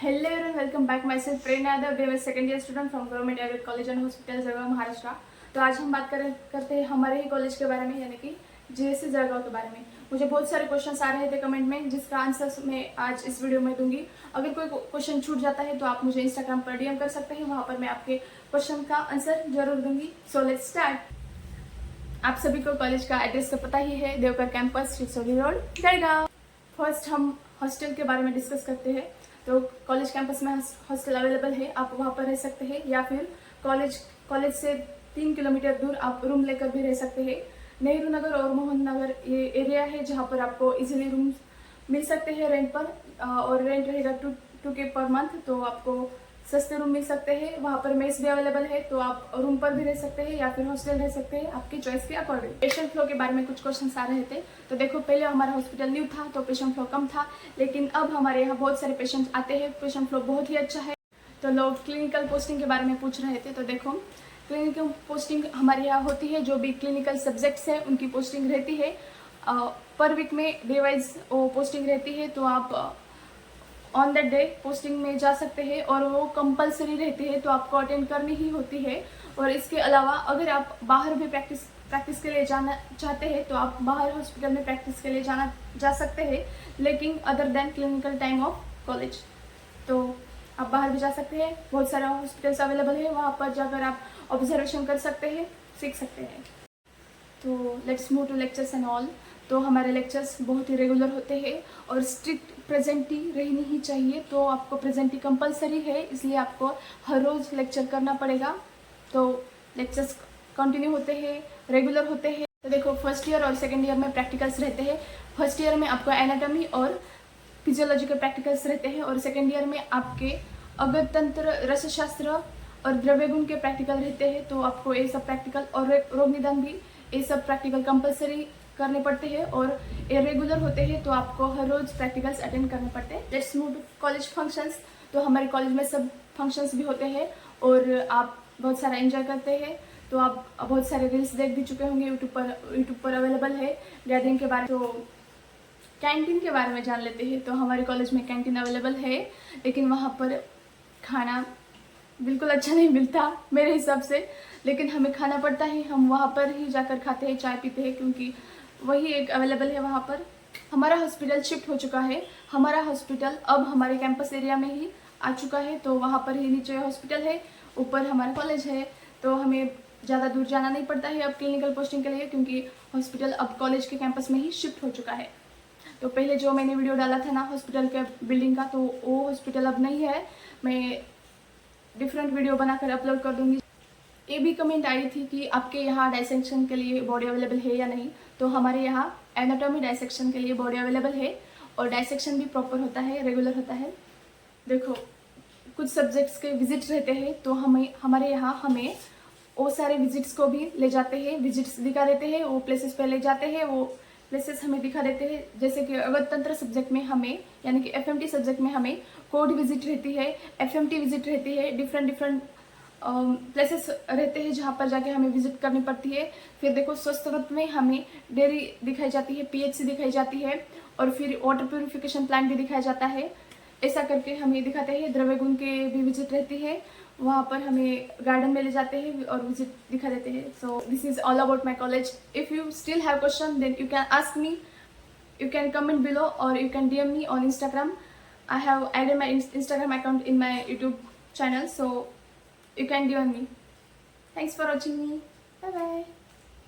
Hello everyone, welcome back. Myself Prerna Yadav, BMS second year student from Government Ayurved College and Hospital Jalgaon Maharashtra. तो आज हम बात करते हैं हमारे ही कॉलेज के बारे में, यानी कि जीएससी जळगाव के बारे में। मुझे बहुत सारे क्वेश्चंस आ रहे थे कमेंट में, जिसका आंसर मैं आज इस वीडियो में दूंगी। अगर कोई क्वेश्चन छूट जाता है तो आप मुझे इंस्टाग्राम पर डीएम कर सकते हैं, वहां पर मैं आपके क्वेश्चन का आंसर जरूर दूंगी। So let's start. आप सभी को कॉलेज का एड्रेस तो पता ही है, Devkar campus, Shivsoli road, Jalgaon. First हम हॉस्टल के बारे में डिस्कस करते हैं। तो कॉलेज कैंपस में हॉस्टल अवेलेबल है, आप वहाँ पर रह सकते हैं, या फिर कॉलेज से 3 किलोमीटर दूर आप रूम लेकर भी रह सकते हैं। नेहरू नगर और मोहन नगर ये एरिया है जहाँ पर आपको इजीली रूम मिल सकते हैं रेंट पर, और रेंट रहेगा 2K पर मंथ, तो आपको सस्ते रूम मिल सकते हैं। वहाँ पर मेस भी अवेलेबल है, तो आप रूम पर भी रह सकते हैं या फिर हॉस्टल रह सकते हैं, आपकी चॉइस के अकॉर्डिंग। पेशेंट फ्लो के बारे में कुछ क्वेश्चन आ रहे थे। तो देखो, पहले हमारा हॉस्पिटल न्यू था तो पेशेंट फ्लो कम था, लेकिन अब हमारे यहाँ बहुत सारे पेशेंट आते हैं, पेशेंट फ्लो बहुत ही अच्छा है। तो लोग क्लिनिकल पोस्टिंग के बारे में पूछ रहे थे। तो देखो, क्लिनिकल पोस्टिंग हमारे यहाँ होती है, जो भी क्लिनिकल सब्जेक्ट्स है उनकी पोस्टिंग रहती है। पर वीक में डे वाइज वो पोस्टिंग रहती है, तो आप ऑन दैट डे पोस्टिंग में जा सकते हैं, और वो कंपलसरी रहती है, तो आपको अटेंड करनी ही होती है। और इसके अलावा अगर आप बाहर भी प्रैक्टिस के लिए जाना चाहते हैं तो आप बाहर हॉस्पिटल में प्रैक्टिस के लिए जा सकते हैं, लेकिन other than clinical time of college, तो आप बाहर भी जा सकते हैं। बहुत सारे हॉस्पिटल्स अवेलेबल है, वहाँ पर जाकर आप ऑब्जर्वेशन कर सकते हैं, सीख सकते हैं। तो let's move to lectures and all. तो हमारे लेक्चर्स बहुत ही रेगुलर होते हैं, और स्ट्रिक्ट प्रेजेंटी रहनी ही चाहिए, तो आपको प्रेजेंटी कंपलसरी है, इसलिए आपको हर रोज़ लेक्चर करना पड़ेगा। तो लेक्चर्स कंटिन्यू होते हैं, रेगुलर होते हैं। तो देखो, फर्स्ट ईयर और सेकेंड ईयर में प्रैक्टिकल्स रहते हैं। फर्स्ट ईयर में आपको एनाटॉमी और फिजियोलॉजी के प्रैक्टिकल्स रहते हैं, और सेकेंड ईयर में आपके अगतंत्र, रसशास्त्र और द्रव्य गुण के प्रैक्टिकल रहते हैं। तो आपको ये सब प्रैक्टिकल और रोग निदान भी, ये सब प्रैक्टिकल कंपलसरी करने पड़ते हैं, और ये रेगुलर होते हैं, तो आपको हर रोज प्रैक्टिकल्स अटेंड करने पड़ते हैं। Let's move to college functions. तो हमारे कॉलेज में सब फंक्शंस भी होते हैं, और आप बहुत सारा एंजॉय करते हैं। तो आप बहुत सारे रील्स देख भी चुके होंगे, यूट्यूब पर अवेलेबल है गैदरिंग के बारे में। तो कैंटीन के बारे में जान लेते हैं। तो हमारे कॉलेज में कैंटीन अवेलेबल है, लेकिन वहाँ पर खाना बिल्कुल अच्छा नहीं मिलता मेरे हिसाब से, लेकिन हमें खाना पड़ता है, हम वहाँ पर ही जाकर खाते हैं, चाय पीते हैं, क्योंकि वही एक अवेलेबल है वहाँ पर। हमारा हॉस्पिटल शिफ्ट हो चुका है, हमारा हॉस्पिटल अब हमारे कैंपस एरिया में ही आ चुका है। तो वहाँ पर ही नीचे हॉस्पिटल है, ऊपर हमारा कॉलेज है, तो हमें ज़्यादा दूर जाना नहीं पड़ता है अब क्लिनिकल पोस्टिंग के लिए, क्योंकि हॉस्पिटल अब कॉलेज के कैंपस में ही शिफ्ट हो चुका है। तो पहले जो मैंने वीडियो डाला था ना हॉस्पिटल के बिल्डिंग का, तो वो हॉस्पिटल अब नहीं है। मैं डिफरेंट वीडियो बनाकर अपलोड कर दूंगी। ये भी कमेंट आई थी कि आपके यहाँ डाइसेक्शन के लिए बॉडी अवेलेबल है या नहीं। तो हमारे यहाँ एनाटॉमी डाइसेक्शन के लिए बॉडी अवेलेबल है, और डाइसेक्शन भी प्रॉपर होता है, रेगुलर होता है। देखो, कुछ सब्जेक्ट्स के विजिट रहते हैं, तो हमारे यहाँ हमें वो सारे विजिट्स को भी ले जाते हैं, विजिट्स दिखा देते हैं, वो प्लेसेस पे ले जाते हैं, वो प्लेसेस हमें दिखा देते हैं। जैसे कि अगतंत्र सब्जेक्ट में हमें, यानी कि FMT सब्जेक्ट में हमें कोड विजिट रहती है, FMT विजिट रहती है, डिफरेंट प्लेसेस रहते हैं जहाँ पर जाके हमें विजिट करनी पड़ती है। फिर देखो, स्वस्थ तत्व में हमें डेयरी दिखाई जाती है, PHC दिखाई जाती है, और फिर वाटर प्यूरिफिकेशन प्लांट भी दिखाया जाता है। ऐसा करके हमें दिखाते हैं। द्रव्य गुण के भी विजिट रहती है, वहाँ पर हमें गार्डन में ले जाते हैं और विजिट दिखा देते हैं। So this is all about my college. If you still have question, then you can ask me, you can comment below, or you can DM me on Instagram. I have added my Instagram account in my YouTube channel, so you can DM me. Thanks for watching me. Bye bye.